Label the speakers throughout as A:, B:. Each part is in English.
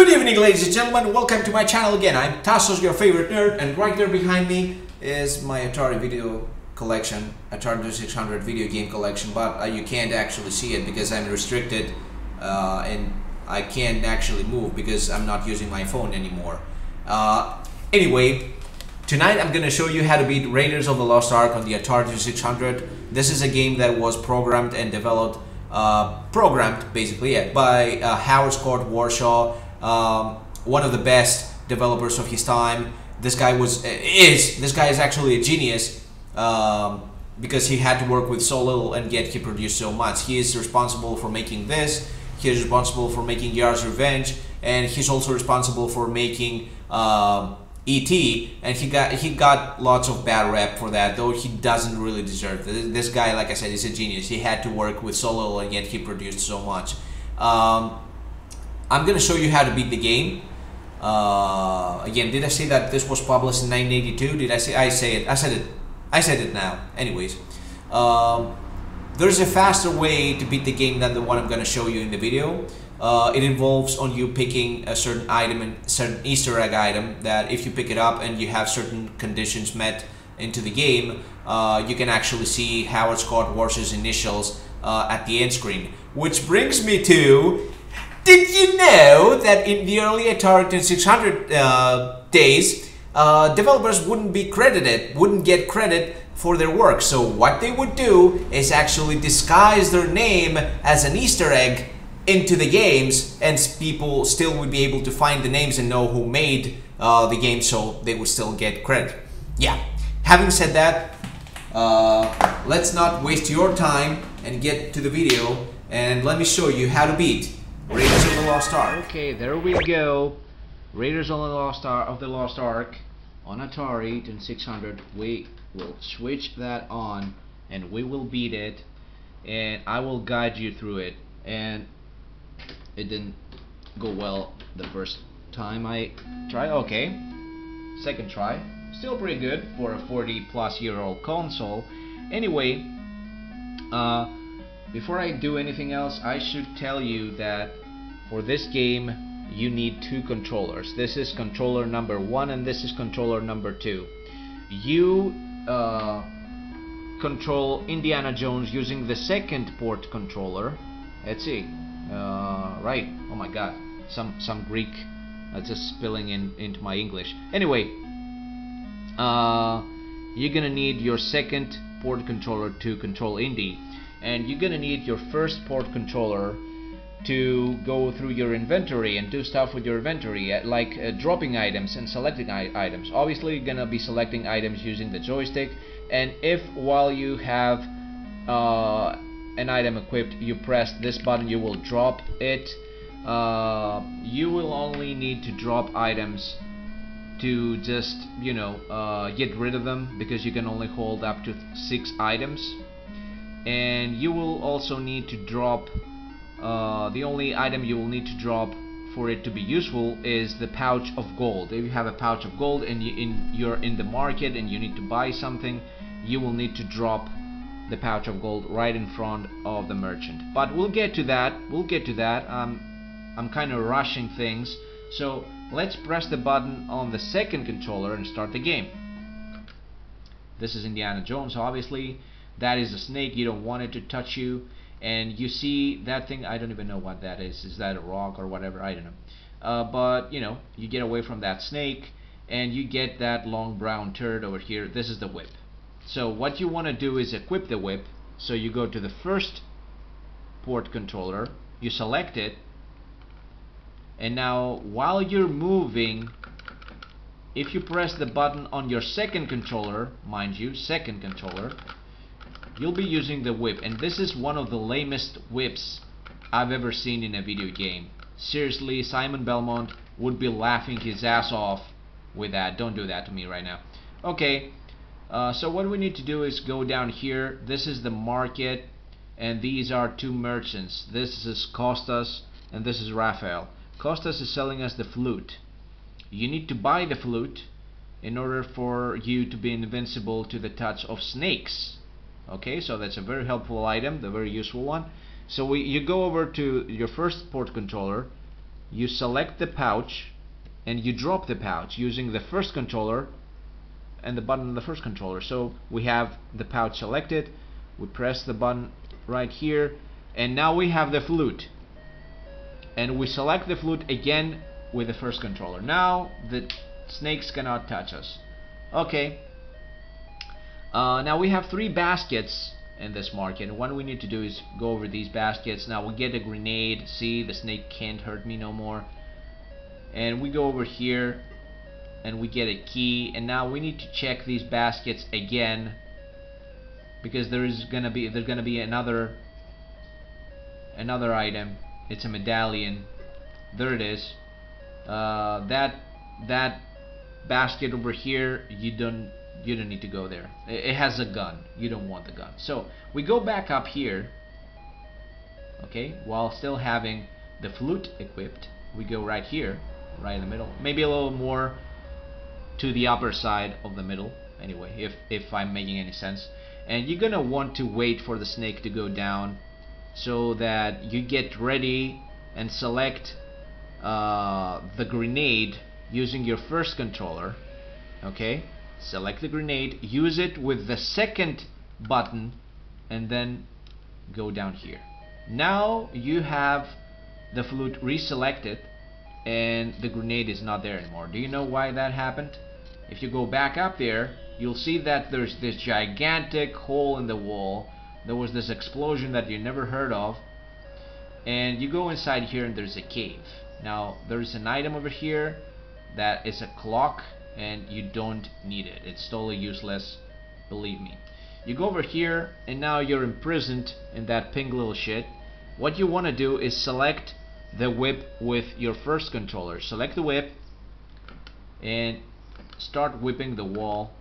A: Good evening, ladies and gentlemen. Welcome to my channel again. I'm Tassos, your favorite nerd, and right there behind me is my Atari video collection, Atari 2600 video game collection, but you can't actually see it because I'm restricted and I can't actually move because I'm not using my phone anymore. Anyway, tonight I'm going to show you how to beat Raiders of the Lost Ark on the Atari 2600. This is a game that was programmed and developed basically by Howard Scott Warshaw, one of the best developers of his time. This guy is actually a genius because he had to work with so little and yet he produced so much. He is responsible for making this. He is responsible for making Yar's Revenge, and he's also responsible for making E.T. and he got lots of bad rep for that, though he doesn't really deserve it. This guy, like I said, is a genius. He had to work with so little and yet he produced so much. I'm gonna show you how to beat the game. Again, did I say that this was published in 1982? Did I say it? I said it now. Anyways, there's a faster way to beat the game than the one I'm gonna show you in the video. It involves on you picking a certain item and certain Easter egg item that if you pick it up and you have certain conditions met into the game, you can actually see Howard Scott Warshaw's initials at the end screen. Which brings me to, did you know that in the early Atari 2600 days, developers wouldn't get credit for their work? So what they would do is actually disguise their name as an Easter egg into the games, and people still would be able to find the names and know who made the game, so they would still get credit. Yeah, having said that, let's not waste your time and get to the video, and let me show you how to beat Raiders of the Lost Ark. Okay, there we go. Raiders of the Lost Ark on Atari 2600. We will switch that on and we will beat it, and I will guide you through it. And it didn't go well the first time I tried. Okay, second try, still pretty good for a 40-plus-year-old console. Anyway, before I do anything else, I should tell you that for this game you need two controllers. This is controller number 1 and this is controller number 2. You control Indiana Jones using the second port controller. Let's see. Right. Oh my God. Some Greek just spilling into my English. Anyway, you're gonna need your second port controller to control Indy, and you're gonna need your first port controller to go through your inventory and do stuff with your inventory, like dropping items and selecting items. Obviously, you're gonna be selecting items using the joystick, and if while you have an item equipped, you press this button, you will drop it. You will only need to drop items to just, you know, get rid of them, because you can only hold up to 6 items. And you will also need to drop, the only item you will need to drop for it to be useful is the pouch of gold. If you have a pouch of gold and you're in the market and you need to buy something, you will need to drop the pouch of gold right in front of the merchant. But we'll get to that. I'm kind of rushing things, so let's press the button on the second controller and start the game. This is Indiana Jones, obviously. That is a snake. You don't want it to touch you. And you see that thing, I don't even know what that is. Is that a rock or whatever? I don't know. But you know, you get away from that snake and you get that long brown turd over here. This is the whip. So what you want to do is equip the whip. So you go to the first port controller, you select it, and now while you're moving, if you press the button on your second controller, mind you, second controller, you'll be using the whip. And this is one of the lamest whips I've ever seen in a video game. Seriously, Simon Belmont would be laughing his ass off with that. Don't do that to me right now. Okay. So what we need to do is go down here. This is the market, and these are 2 merchants. This is Costas and this is Raphael. Costas is selling us the flute. You need to buy the flute in order for you to be invincible to the touch of snakes. Okay, so that's a very helpful item, the very useful one. So you go over to your first port controller, you select the pouch and you drop the pouch using the first controller and the button on the first controller. So we have the pouch selected, we press the button right here, and now we have the flute, and we select the flute again with the first controller. Now the snakes cannot touch us. Okay, now we have 3 baskets in this market, and what we need to do is go over these baskets. Now we get a grenade. See, the snake can't hurt me no more. And we go over here and we get a key, and now we need to check these baskets again, because there's gonna be another item. It's a medallion. There it is. That basket over here, you don't need to go there. It has a gun. You don't want the gun. So we go back up here, okay, while still having the flute equipped. We go right here, right in the middle, maybe a little more to the upper side of the middle, anyway, if I'm making any sense. And you're gonna want to wait for the snake to go down so that you get ready and select the grenade using your first controller. Okay, select the grenade, use it with the second button, and then go down here. Now you have the flute reselected and the grenade is not there anymore. Do you know why that happened? If you go back up there, you'll see that there's this gigantic hole in the wall. There was this explosion that you never heard of, and you go inside here and there's a cave. Now there's an item over here that is a clock, and you don't need it. It's totally useless, believe me. You go over here and now you're imprisoned in that pink little shit. What you want to do is select the whip with your first controller. Select the whip and start whipping the wall,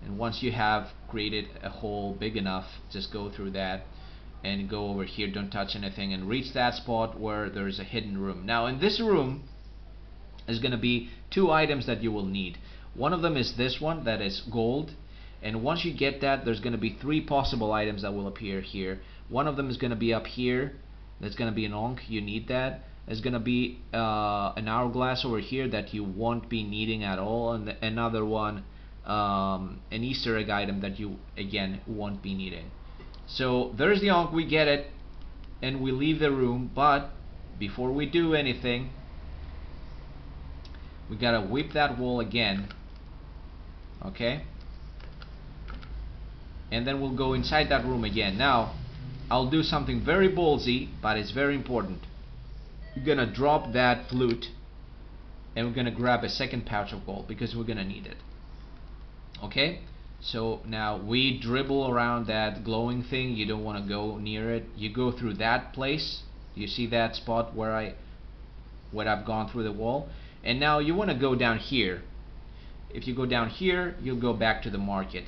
A: and once you have created a hole big enough, just go through that and go over here, don't touch anything, and reach that spot where there's a hidden room. Now in this room is going to be 2 items that you will need. One of them is this one that is gold, and once you get that, there's going to be 3 possible items that will appear here. One of them is going to be up here. That's going to be an onk. You need that. There's going to be an hourglass over here that you won't be needing at all, and another one, an Easter egg item that you again won't be needing. So there's the onk. We get it and we leave the room, but before we do anything, we gotta whip that wall again, okay, and then we'll go inside that room again. Now I'll do something very ballsy, but it's very important. You're gonna drop that flute and we're gonna grab a second pouch of gold because we're gonna need it. Okay, so now we dribble around that glowing thing. You don't want to go near it. You go through that place. You see that spot where I've gone through the wall, and now you want to go down here. If you go down here, you'll go back to the market,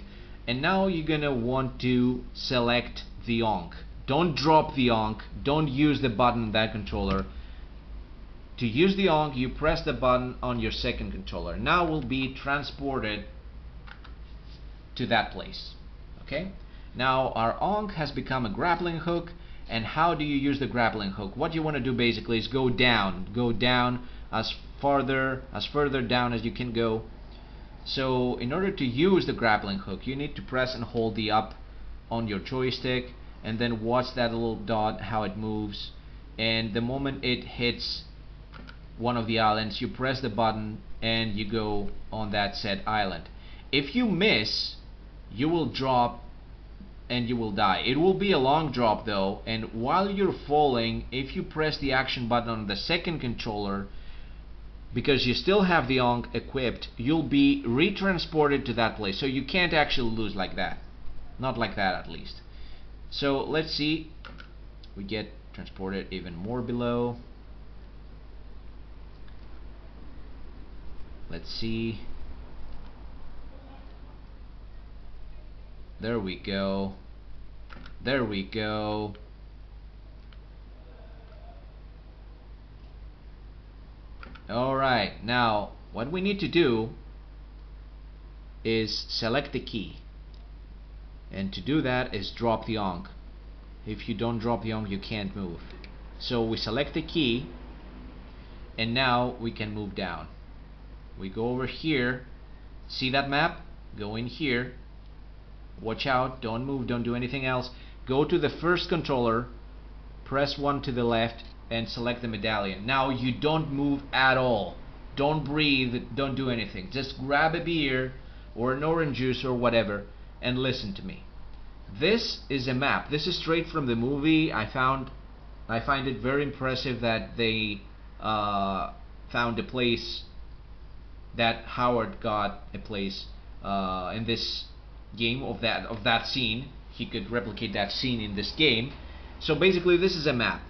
A: and now you're gonna want to select the onk. Don't drop the onk. Don't use the button on that controller. To use the onk, you press the button on your second controller. Now we'll be transported to that place. Okay, now our onk has become a grappling hook. And how do you use the grappling hook? What you want to do basically is go down as further down as you can go. So in order to use the grappling hook, you need to press and hold the up on your joystick, and then watch that little dot, how it moves, and the moment it hits one of the islands, you press the button and you go on that said island. If you miss, you will drop and you will die. It will be a long drop though, and while you're falling, if you press the action button on the second controller, because you still have the onk equipped, you'll be retransported to that place. So you can't actually lose like that. Not like that, at least. So let's see. We get transported even more below. Let's see. There we go. There we go. Alright, now what we need to do is select the key. And to do that is drop the onk. If you don't drop the onk, you can't move. So we select the key, and now we can move down. We go over here, see that map? Go in here, watch out, don't move, don't do anything else. Go to the first controller, press 1 to the left, and select the medallion. Now you don't move at all. Don't breathe, don't do anything. Just grab a beer or an orange juice or whatever and listen to me. This is a map. This is straight from the movie. I find it very impressive that they found a place, that Howard got a place in this game of that scene. He could replicate that scene in this game. So basically this is a map,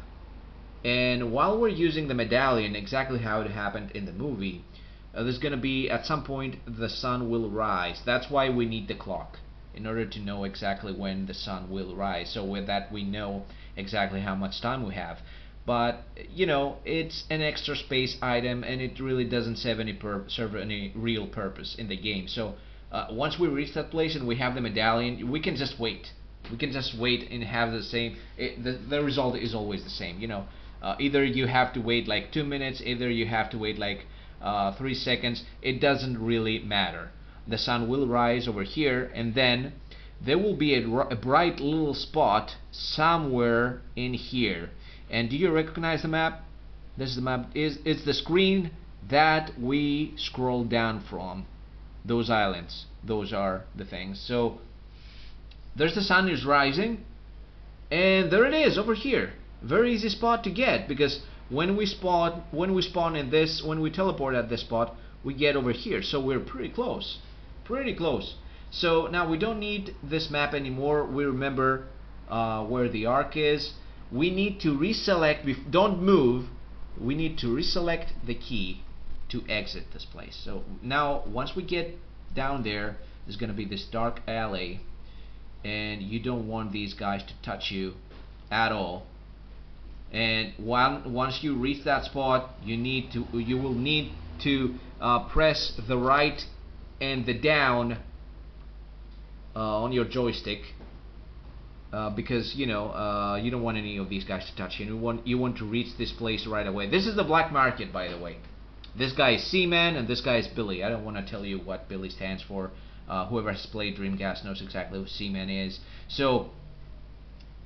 A: and while we're using the medallion, exactly how it happened in the movie, there's gonna be, at some point, the sun will rise. That's why we need the clock, in order to know exactly when the sun will rise. So with that we know exactly how much time we have. But you know, it's an extra space item, and it really doesn't serve any real purpose in the game. So once we reach that place and we have the medallion, we can just wait. We can just wait and have the same. The result is always the same. You know, either you have to wait like 2 minutes, either you have to wait like 3 seconds. It doesn't really matter. The sun will rise over here, and then there will be a bright little spot somewhere in here. And do you recognize the map? This is the map. It's the screen that we scroll down from. Those islands. Those are the things. So there's the sun is rising, and there it is over here. Very easy spot to get, because when we spawn in this, when we teleport at this spot, we get over here. So we're pretty close. Pretty close. So now we don't need this map anymore. We remember where the arc is. We need to reselect, don't move, we need to reselect the key to exit this place. So now once we get down there, there's going to be this dark alley, and you don't want these guys to touch you at all. And once you reach that spot, you will need to press the right and the down on your joystick. Because you know you don't want any of these guys to touch you. You want to reach this place right away. This is the black market, by the way. This guy is Seaman and this guy is Billy. I don't want to tell you what Billy stands for. Whoever has played Dreamcast knows exactly who Seaman is. So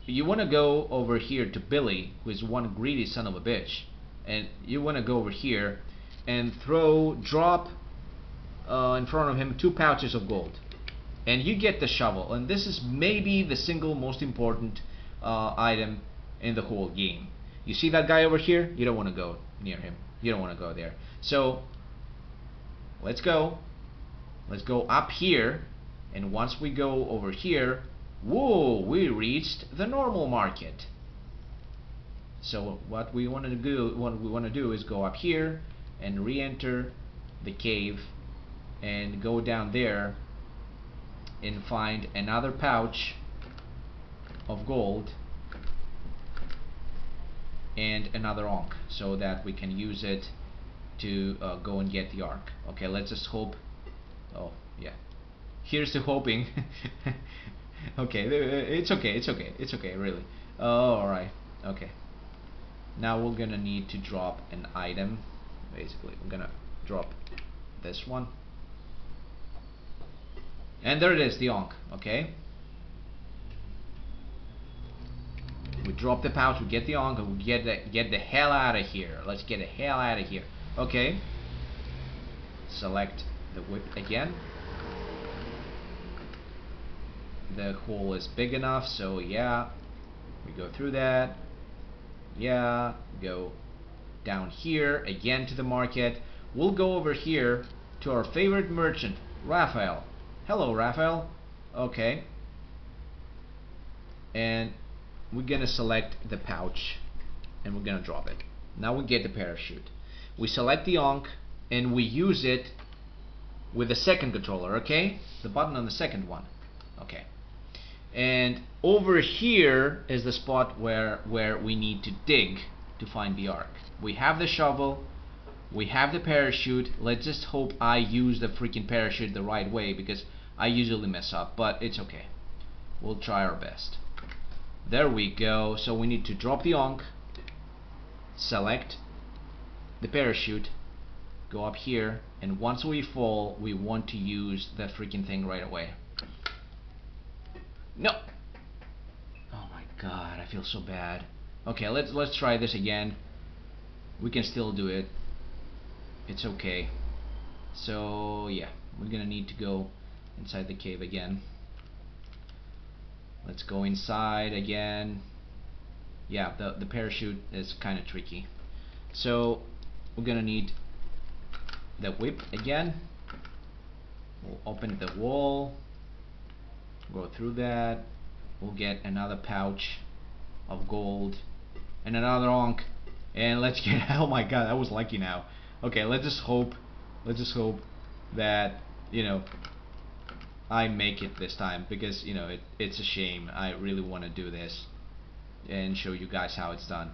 A: you want to go over here to Billy, who is one greedy son of a bitch, and you want to go over here and drop in front of him 2 pouches of gold. And you get the shovel, and this is maybe the single most important item in the whole game. You see that guy over here? You don't want to go near him. You don't want to go there. So let's go up here, and once we go over here, whoa, we reached the normal market. So what we want to do is go up here and re-enter the cave and go down there and find another pouch of gold and another ankh, so that we can use it to go and get the ark. Okay, let's just hope. Oh yeah, here's the hoping. Okay, it's okay really. Alright, okay, now we're gonna need to drop an item. Basically I'm gonna drop this one. And there it is, the ankh. Okay. We drop the pouch, we get the ankh, and we get the hell out of here. Let's get the hell out of here. Okay. Select the whip again. The hole is big enough, so yeah. We go through that. Yeah. Go down here again to the market. We'll go over here to our favorite merchant, Raphael. Hello, Raphael. Okay. And we're gonna select the pouch and we're gonna drop it. Now we get the parachute. We select the ankh and we use it with the second controller, okay? The button on the second one. Okay. And over here is the spot where we need to dig to find the ark. We have the shovel, we have the parachute. Let's just hope I use the freaking parachute the right way, because I usually mess up, but it's okay. We'll try our best. There we go. So we need to drop the ankh, select, the parachute, go up here, and once we fall, we want to use the freaking thing right away. No! Oh my god, I feel so bad. Okay, let's try this again. We can still do it. It's okay. So yeah, we're gonna need to go inside the cave again. Let's go inside again. Yeah, the parachute is kind of tricky. So we're gonna need the whip again. We'll open the wall, go through that. We'll get another pouch of gold and another onk, and let's get oh my god, I was lucky now. Okay, let's just hope that, you know, I make it this time, because, you know, it's a shame. I really want to do this and show you guys how it's done.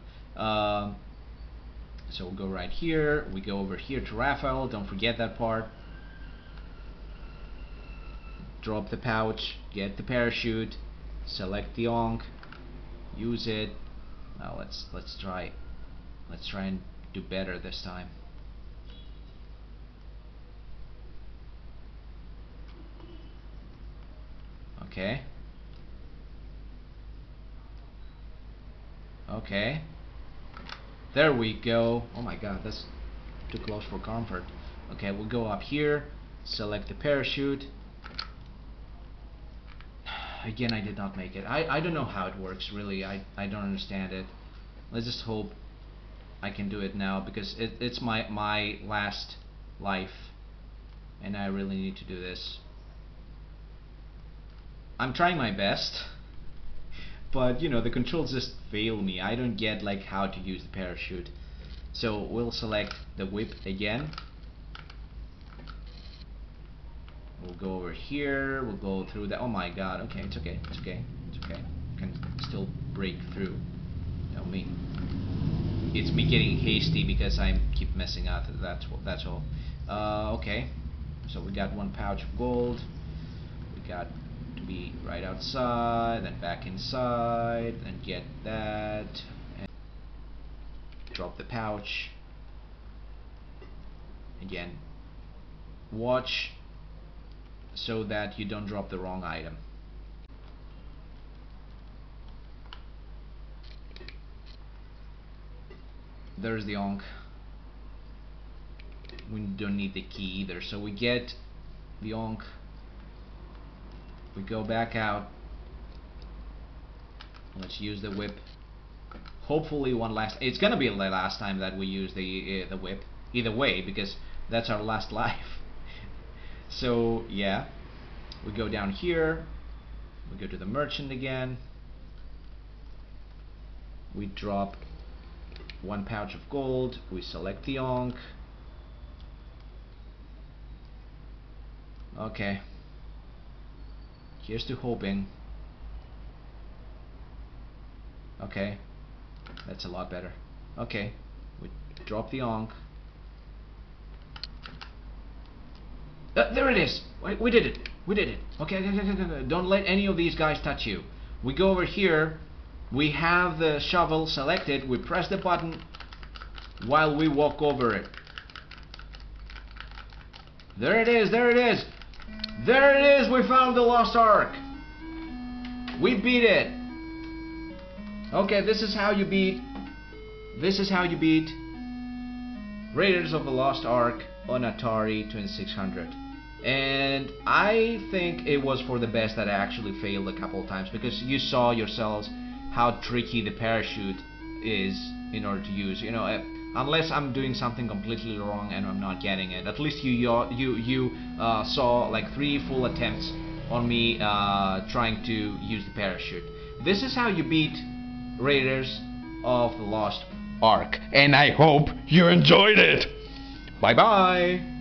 A: So we'll go right here, we go over here to Raphael, don't forget that part. Drop the pouch, get the parachute, select the onk, use it. Now let's try and do better this time. Okay. Okay. There we go. Oh my god, that's too close for comfort. Okay, we'll go up here, select the parachute. Again, I did not make it. I don't know how it works, really. I don't understand it. Let's just hope I can do it now, because it's my last life, and I really need to do this. I'm trying my best, but you know, the controls just fail me. I don't get like how to use the parachute. So we'll select the whip again. We'll go over here, we'll go through that. Oh my god, okay, it's okay, it's okay, it's okay. Can still break through. You know me. It's me getting hasty because I keep messing up. That's all. Okay. So we got one pouch of gold. We got to be right outside, then back inside, and get that. And drop the pouch. Again. Watch so that you don't drop the wrong item. There's the onk. We don't need the key either, so we get the onk. We go back out. Let's use the whip. Hopefully one last. It's gonna be the last time that we use the whip. Either way, because that's our last life. So yeah, we go down here. We go to the merchant again. We drop one pouch of gold. We select the onk. Okay. Here's to hoping. Okay, that's a lot better. Okay, we drop the onk. There it is. We did it. We did it. Okay, don't let any of these guys touch you. We go over here. We have the shovel selected. We press the button while we walk over it. There it is. There it is. There it is. We found the Lost Ark. We beat it. Okay, this is how you beat. This is how you beat Raiders of the Lost Ark on Atari 2600. And I think it was for the best that I actually failed a couple of times, because you saw yourselves how tricky the parachute is in order to use. You know, unless I'm doing something completely wrong and I'm not getting it. At least you saw like 3 full attempts on me trying to use the parachute. This is how you beat Raiders of the Lost Ark. And I hope you enjoyed it. Bye bye.